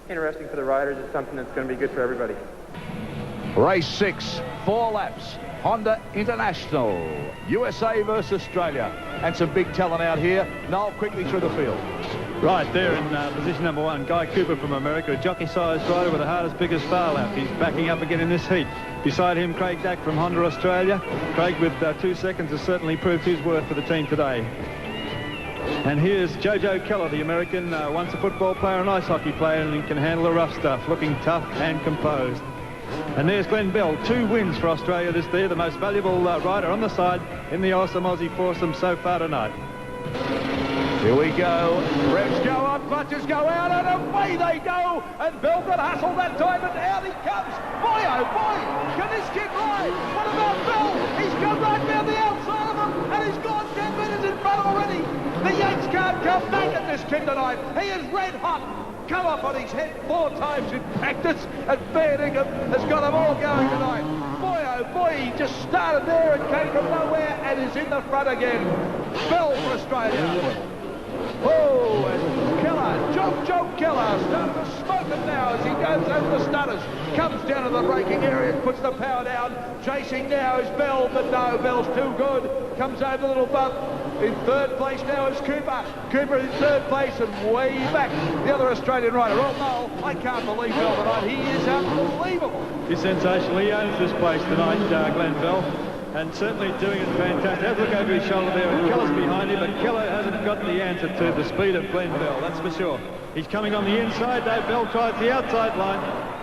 interesting for the riders. It's something that's going to be good for everybody. Race 6, 4 laps. Honda International, USA versus Australia. And some big talent out here. Noel, quickly through the field. Right there in position number 1, Guy Cooper from America, a jockey-sized rider with the hardest, biggest far lap. He's backing up again in this heat. Beside him, Craig Dack from Honda Australia. Craig with 2 seconds has certainly proved his worth for the team today. And here's Jojo Keller, the American, once a football player, an ice hockey player, and he can handle the rough stuff, looking tough and composed. And there's Glenn Bell, 2 wins for Australia this year, the most valuable rider on the side in the awesome Aussie foursome so far tonight. Here we go. Revs go up, clutches go out, and away they go. And Bell got hustled that time, and out he comes. Boy, oh boy, can this kid ride? What about Bell? He's come right down the outside of him, and he's gone 10 minutes in front already. The Yanks can't come back at this kid tonight. He is red hot. Come up on his head 4 times in practice, and Fair Dingham has got them all going tonight. Boy, oh boy, he just started there and came from nowhere and is in the front again. Bell for Australia. Oh, and Keller, Joe Keller, starting to smoke it now as he goes over the stutters. Comes down to the braking area, puts the power down. Chasing now is Bell, but no, Bell's too good. Comes over the little bump. In 3rd place now is Cooper. Cooper in 3rd place and way back the other Australian rider. Oh, no, I can't believe Bell tonight. He is unbelievable. He's sensational. He owns this place tonight, Glenn Bell. And certainly doing it fantastic. Have a look over his shoulder there, and Keller's behind him, but Keller hasn't got the answer to the speed of Glenn Bell, that's for sure. He's coming on the inside, though. Bell tries the outside line.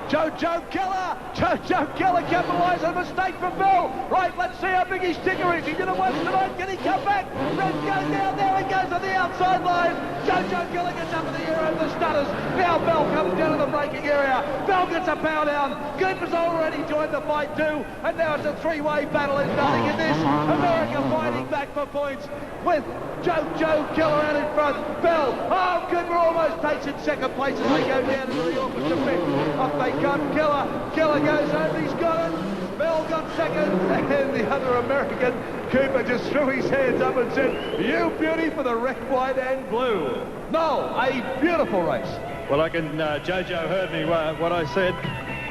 Jojo Keller capitalised on a mistake from Bell. Right, let's see how big his sticker is. He's going to watch tonight. Can he come back? Red goes down. There he goes on the outside line. Jojo Keller gets up in the air over the stutters. Now Bell comes down to the braking area. Bell gets a power down. Cooper's already joined the fight too. And now it's a 3-way battle. There's nothing in this. America fighting back for points with Jojo Keller out in front. Bell. Oh, Cooper almost takes in 2nd place as they go down into the opposite pit. Off they come. Keller goes over. He's got it. Bell got 2nd. And the other American, Cooper, just threw his hands up and said, "You beauty for the red, white and blue." No, a beautiful race. Well, I can, Jojo heard me what I said.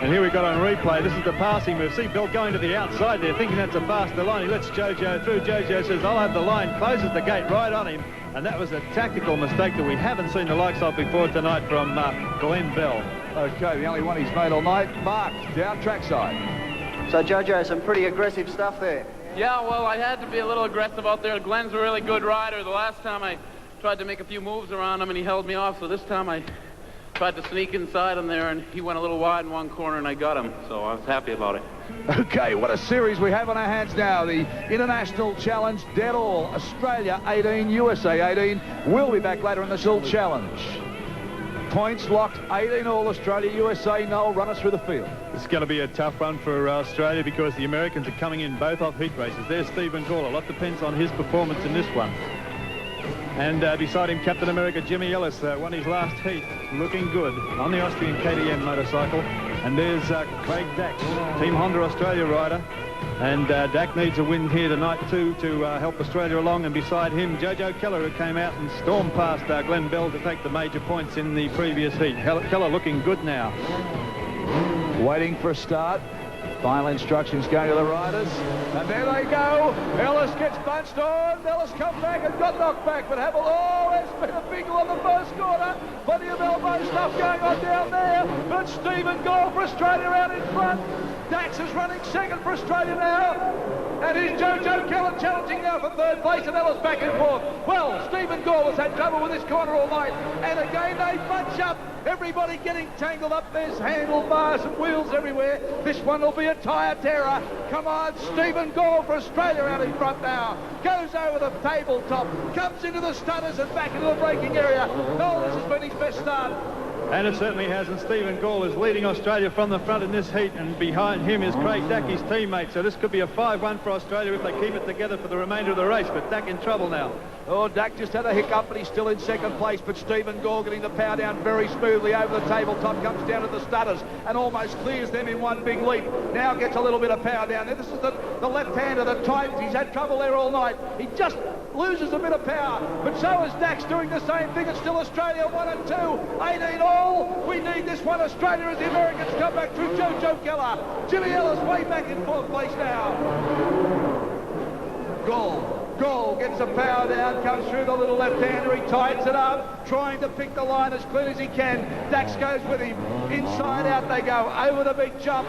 And here we got on replay. This is the passing move. See Bell going to the outside there, thinking that's a faster line. He lets Jojo through. Jojo says, "I'll have the line," closes the gate right on him. And that was a tactical mistake that we haven't seen the likes of before tonight from Glenn Bell. Okay, the only one he's made all night. Mark, down trackside. So Jojo, some pretty aggressive stuff there. Yeah, well, I had to be a little aggressive out there. Glenn's a really good rider. The last time I tried to make a few moves around him and he held me off, so this time I tried to sneak inside him there, and he went a little wide in one corner, and I got him, so I was happy about it. Okay, what a series we have on our hands now. The International Challenge, dead all. Australia 18, USA 18. We'll be back later in the Shield Challenge. Points locked, 18 all. Australia, USA. Noel, run us through the field. It's going to be a tough one for Australia because the Americans are coming in both off heat races. There's Stephen Gall. A lot depends on his performance in this one. And beside him, Captain America Jimmy Ellis won his last heat, looking good on the Austrian KTM motorcycle. And there's Craig Dack, Team Honda Australia rider. And Dack needs a win here tonight too to help Australia along. And beside him, Jojo Keller, who came out and stormed past Glenn Bell to take the major points in the previous heat. Keller looking good now. Waiting for a start. Final instructions going to the riders. And there they go. Ellis gets bunched on. Ellis come back and got knocked back. But Havel, oh, there's been a big on the first corner. Plenty of elbow stuff going on down there. But Stephen Gall for Australia out in front. Dax is running 2nd for Australia now. And here's Jojo Keller challenging now for 3rd place, and Ellis back and forth. Well, Stephen Gall has had trouble with this corner all night. And again, they bunch up. Everybody getting tangled up. There's handlebars and wheels everywhere. This one will be a tyre terror. Come on, Stephen Gall for Australia out in front now. Goes over the tabletop, comes into the stutters and back into the braking area. Oh, this has been his best start. And it certainly has, and Stephen Gall is leading Australia from the front in this heat, and behind him is Craig Dack, his teammate. So this could be a 5-1 for Australia if they keep it together for the remainder of the race, but Dack in trouble now. Oh, Dack just had a hiccup, but he's still in 2nd place. But Stephen Gall getting the power down very smoothly over the tabletop, comes down to the stutters and almost clears them in one big leap. Now gets a little bit of power down there. This is the left-hander, the Titans. He's had trouble there all night. He just loses a bit of power. But so is Dax doing the same thing. It's still Australia 1 and 2. 18 all. We need this one, Australia, as the Americans come back through Joe Keller. Jimmy Ellis way back in 4th place now. Gall gets the power down, comes through the little left-hander, he tightens it up, trying to pick the line as clean as he can. Dax goes with him. Inside out they go, over the big jump.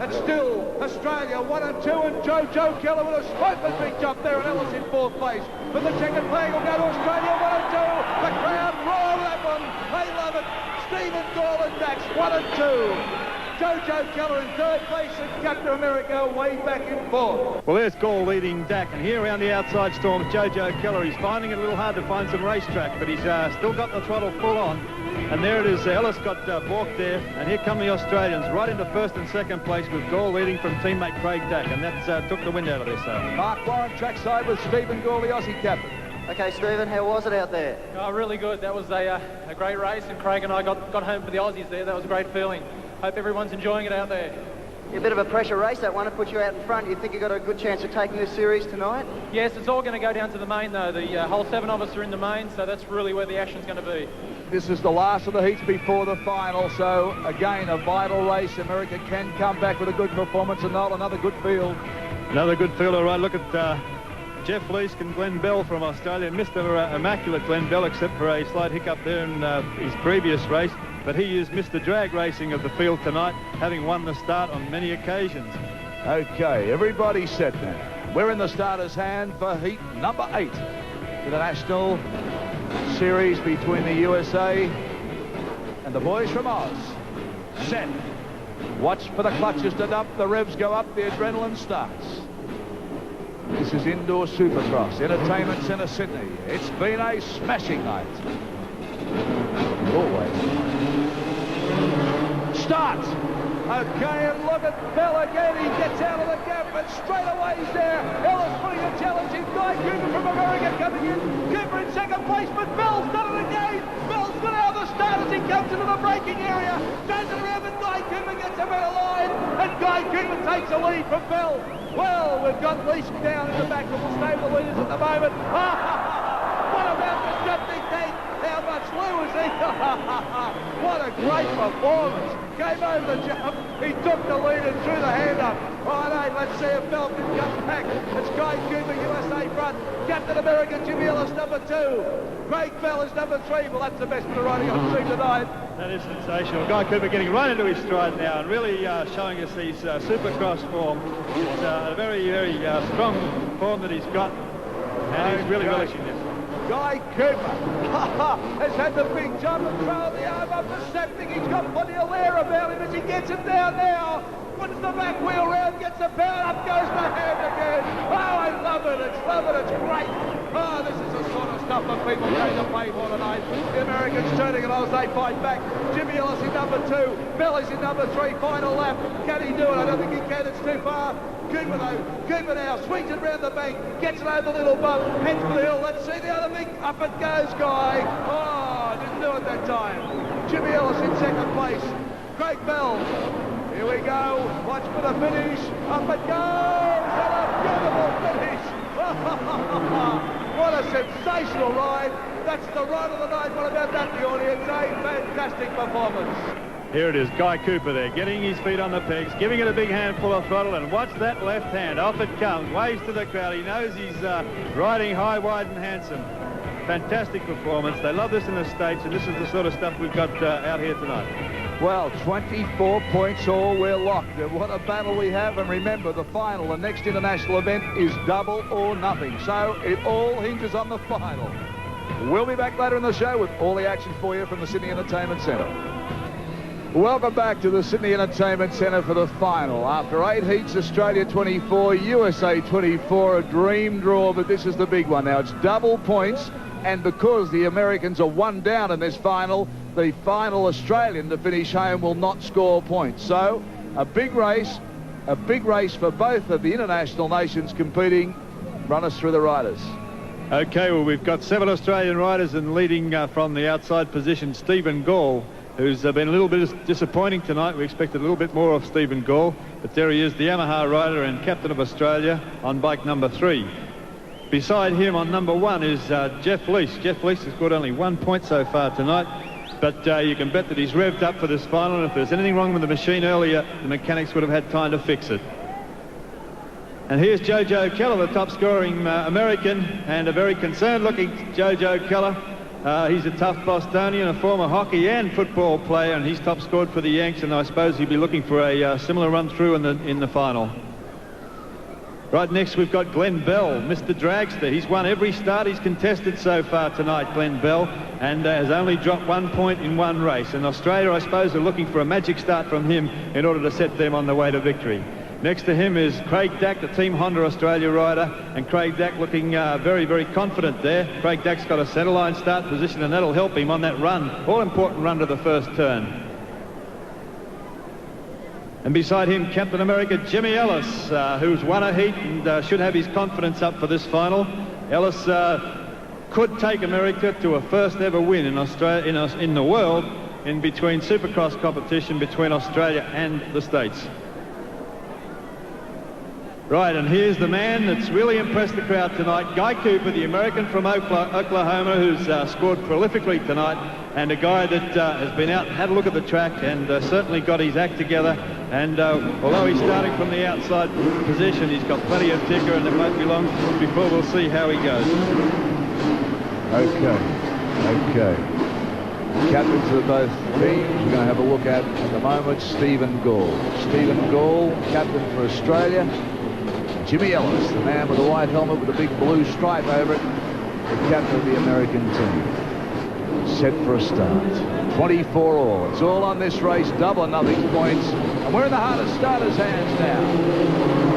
And still, Australia 1 and 2, and Joe Keller with a smokeless big jump there, and Ellis in 4th place. But the checkered flag will go to Australia 1 and 2. The crowd roar that one. They love it. Stephen Gall and Dax 1 and 2. Joe Keller in 3rd place, and Captain America way back in 4th. Well, there's Gall leading DACK, and here around the outside storms Joe Keller. He's finding it a little hard to find some racetrack, but he's still got the throttle full on. And there it is. Ellis got balked there, and here come the Australians right into 1st and 2nd place with Gall leading from teammate Craig DACK, and that took the wind out of this. Mark Warren trackside with Stephen Gall, the Aussie captain. Okay, Stephen, how was it out there? Oh, really good. That was a great race, and Craig and I got home for the Aussies there. That was a great feeling. Hope everyone's enjoying it out there. A bit of a pressure race, that one, to put you out in front. You think you've got a good chance of taking this series tonight? Yes, it's all going to go down to the main, though. The whole 7 of us are in the main, so that's really where the action's going to be. This is the last of the heats before the final, so again, a vital race. America can come back with a good performance, and not another good field. Another good field, all right. Look at Jeff Leask and Glenn Bell from Australia. Mr. Immaculate Glenn Bell, except for a slight hiccup there in his previous race. But he is Mr. Drag Racing of the field tonight, having won the start on many occasions. Okay, everybody set now. We're in the starter's hand for heat number 8. International series between the USA and the boys from Oz. Set. Watch for the clutches to dump, the revs go up, the adrenaline starts. This is Indoor Supercross, Entertainment Centre, Sydney. It's been a smashing night. Always. Start. Okay, and look at Bell again. He gets out of the gap, and straight away he's there. Ellis putting a challenge in. Guy Cooper from America coming in. Cooper in 2nd place, but Bell's done it again. Bell's got out of the start as he comes into the braking area. Turns it around, and Guy Cooper gets a better line, and Guy Cooper takes a lead from Bell. Well, we've got Leask down in the back of the stable leaders at the moment. What about the jumping tank? How much Lou is he? What a great performance. Came over the jump. He took the lead and threw the hand up. Right, let's see if Bell can come back. It's Guy Cooper, USA front. Captain America, Jimmy Ellis, number 2. Craig Bell is number 3. Well, that's the best bit of riding I've seen tonight. That is sensational. Guy Cooper getting right into his stride now and really showing us his Supercross form. It's a very, very strong form that he's got, and he's really relishing this. Guy Cooper has had the big jump and throw the arm up the septic. He's got plenty of air about him as he gets it down now. Puts the back wheel round, gets the power, up goes the hand again. Oh, I love it. It's great. Oh, this is the sort of stuff that people going to play for tonight. The Americans turning and as they fight back. Jimmy Ellis in number 2. Bell is in number 3. Final lap. Can he do it? I don't think he can. It's too far. Cooper though. Cooper now swings it round the bank. Gets it over the little bump. Heads for the hill. Let's see the other big. Up it goes, Guy. Oh, didn't do it that time. Jimmy Ellis in 2nd place. Craig Bell. Here we go. Watch for the finish. Up it goes. And a beautiful finish. What a sensational ride. That's the ride of the night. What about that, the audience? A fantastic performance. Here it is, Guy Cooper there, getting his feet on the pegs, giving it a big handful of throttle, and watch that left hand. Off it comes, waves to the crowd. He knows he's riding high, wide, and handsome. Fantastic performance. They love this in the States, and this is the sort of stuff we've got out here tonight. Well, 24 points all, we're locked. And what a battle we have. And remember, the final, the next international event is double or nothing. So it all hinges on the final. We'll be back later in the show with all the action for you from the Sydney Entertainment Centre. Welcome back to the Sydney Entertainment Centre for the final. After 8 heats, Australia 24, USA 24, a dream draw, but this is the big one. Now, it's double points, and because the Americans are 1 down in this final, the final Australian to finish home will not score points. So, a big race for both of the international nations competing. Run us through the riders. Okay, well, we've got 7 Australian riders, and leading from the outside position, Stephen Gall, who's been a little bit disappointing tonight. We expected a little bit more of Stephen Gall, but there he is, the Yamaha rider and captain of Australia on bike number 3. Beside him on number 1 is Jeff Leask. Jeff Leask has got only 1 point so far tonight. but you can bet that he's revved up for this final, and if there's anything wrong with the machine earlier, the mechanics would have had time to fix it. And here's Jojo Keller, the top-scoring American, and a very concerned-looking Jojo Keller. He's a tough Bostonian, a former hockey and football player, and he's top-scored for the Yanks, and I suppose he'll be looking for a similar run-through in the final. Right next, we've got Glenn Bell, Mr. Dragster. He's won every start he's contested so far tonight, Glenn Bell, and has only dropped 1 point in one race. And Australia, I suppose, are looking for a magic start from him in order to set them on the way to victory. Next to him is Craig Dack, the Team Honda Australia rider, and Craig Dack looking very, very confident there. Craig Dack's got a centerline start position, and that'll help him on that run, all-important run to the first turn. And beside him, Captain America Jimmy Ellis, who's won a heat and should have his confidence up for this final. Ellis could take America to a first ever win in Australia, in the world, in between Supercross competition between Australia and the States. Right, and here's the man that's really impressed the crowd tonight, Guy Cooper, the American from Oklahoma, who's scored prolifically tonight, and a guy that has been out and had a look at the track and certainly got his act together. And although he's starting from the outside position, he's got plenty of ticker, and it won't be long before we'll see how he goes. Okay. Captains of both teams we're going to have a look at the moment. Stephen Gall, captain for Australia. Jimmy Ellis, the man with the white helmet with a big blue stripe over it, the captain of the American team. Set for a start. 24 all. It's all on this race, double or nothing points. And we're in the heart of starters' hands now.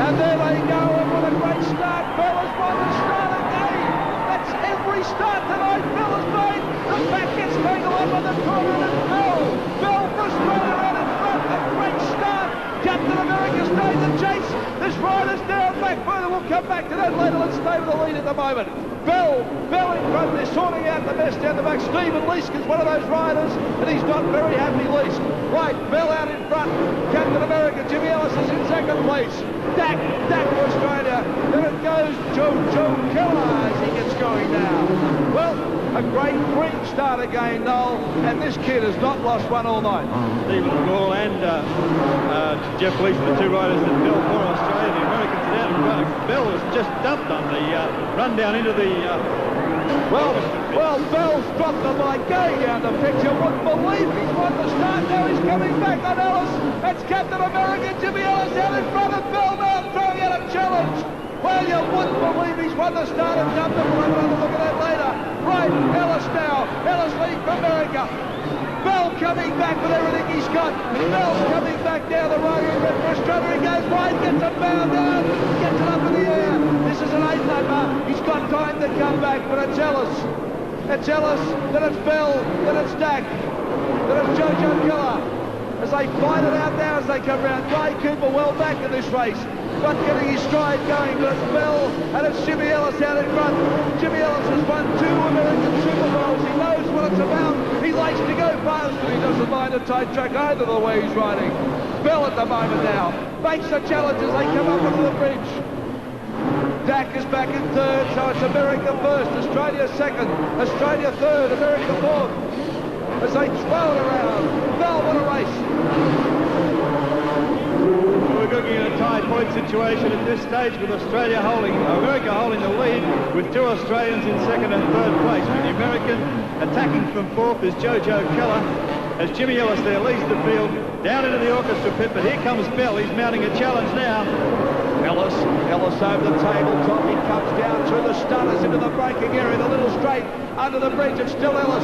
And there they go, and what a great start. Bell has won the start again. That's every start tonight Bell has made. The back gets tangled up on the corner, and it's Bell. Bell for Australia out in front. A great start. Captain America stays the chase. This rider's down back further. We'll come back to that later. Let's stay with the lead at the moment. Bell in front. They're sorting out the best down the back. Stephen Leask is one of those riders, and he's not very happy, Leask. Right, Bell out in front. Captain America, Jimmy Ellis is in second place. Dack for Australia. Then it goes Jojo Keller as he gets going now. Well, a great green start again, Noel, and this kid has not lost one all night. Stephen Gall and Jeff Leach, the two riders that Bell for Australia, the Americans are down in front. Bell was just dumped on the run down into the... Well, Bell's dropped the line going down the picture. Wouldn't believe he's won the start. Now he's coming back on Ellis. That's Captain America, Jimmy Ellis out in front of Bell now, throwing out a challenge. Well, you wouldn't believe he's won the start and jumped him. We'll have another look at that later. Right, Ellis now. Ellis lead for America. Bell coming back with everything he's got. Bell's coming back down the road. For Australia, he goes wide, gets a bound down, gets it up in the air. This is an 8-lapper. He's got time to come back, but it's Ellis. It's Ellis, then it's Bell, then it's Dack, then it's Jojo Keller. As they fight it out now as they come round. Guy Cooper well back in this race. Not getting his stride going, but it's Bell and it's Jimmy Ellis out in front. Jimmy Ellis has won 2 American Supercross. He knows what it's about. He likes to go fast, but he doesn't mind a tight track either the way he's riding. Bell at the moment now makes the challenge as they come up onto the bridge. Dack is back in third, so it's America first, Australia second, Australia third, America fourth. As they twirl it around. Bell, what a race. We're looking at a tie point situation at this stage with America holding the lead with 2 Australians in second and third place. With the American attacking from fourth is Jojo Keller, as Jimmy Ellis there leads the field down into the orchestra pit, but here comes Bell. He's mounting a challenge now. Ellis over the tabletop. He comes down through the stunners into the braking area, the little straight under the bridge. It's still Ellis,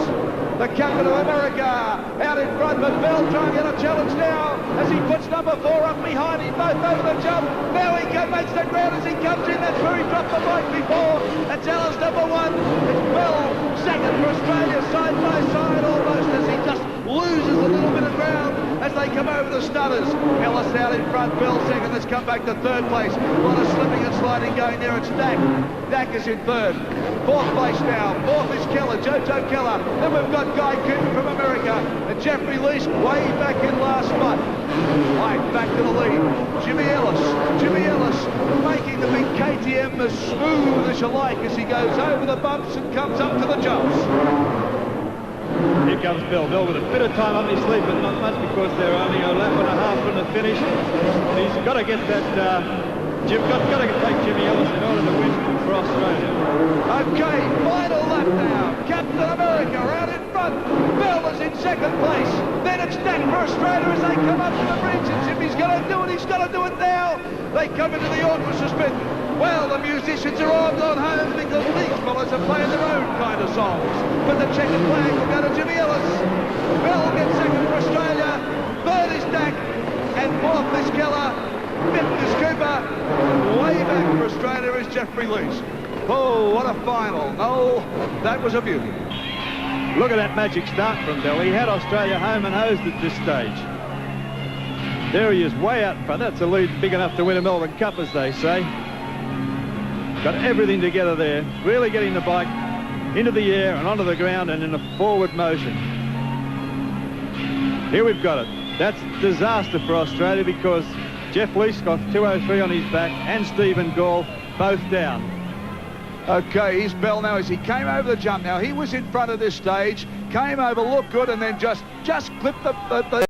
the captain of America, out in front, but Bell trying to get a challenge now as he puts number 4 up behind him, both over the jump. Now he makes the ground as he comes in. That's where he dropped the bike before. That's Ellis number 1. It's Bell second for Australia, side by side almost, as he just loses a little bit of ground as they come over the stunners. Ellis out in front, Bell second. Let's come back to third place. A lot of slipping and sliding going there. It's Dack. Dack is in third. Fourth place now. Fourth is Keller, Jojo Keller. Then we've got Guy Cooper from America and Jeffrey Leask way back in last spot. Right, back to the lead. Jimmy Ellis making the big KTM as smooth as you like as he goes over the bumps and comes up to the jumps. Here comes Bell. Bell with a bit of time up his sleeve, but not much because they're only a lap and a half from the finish. He's got to get that, got to take Jimmy Ellis in order to win for Australia. Okay, final lap now. Captain America out in front. Bell is in second place. Then it's DACK for Australia as they come up to the bridge. And Jimmy's got to do it. He's got to do it now. They come into the orchestra spin. Well, the musicians are all gone home because these fellas are playing their own kind of songs. But the checkered flag will go to Jimmy Ellis. Bell gets second for Australia. Third is DACK. And fourth is Keller. Fifth is Cooper. Way back for Australia is Jeffrey Leach. Oh, what a final. Oh, that was a beauty. Look at that magic start from Bell. He had Australia home and hosed at this stage. There he is, way out in front. That's a lead big enough to win a Melbourne Cup, as they say. Got everything together there, really getting the bike into the air and onto the ground and in a forward motion. Here we've got it. That's disaster for Australia because Jeff Leach got 203 on his back and Stephen Gall both down. Okay, here's Bell now as he came over the jump. Now, he was in front of this stage, came over, looked good, and then just clipped the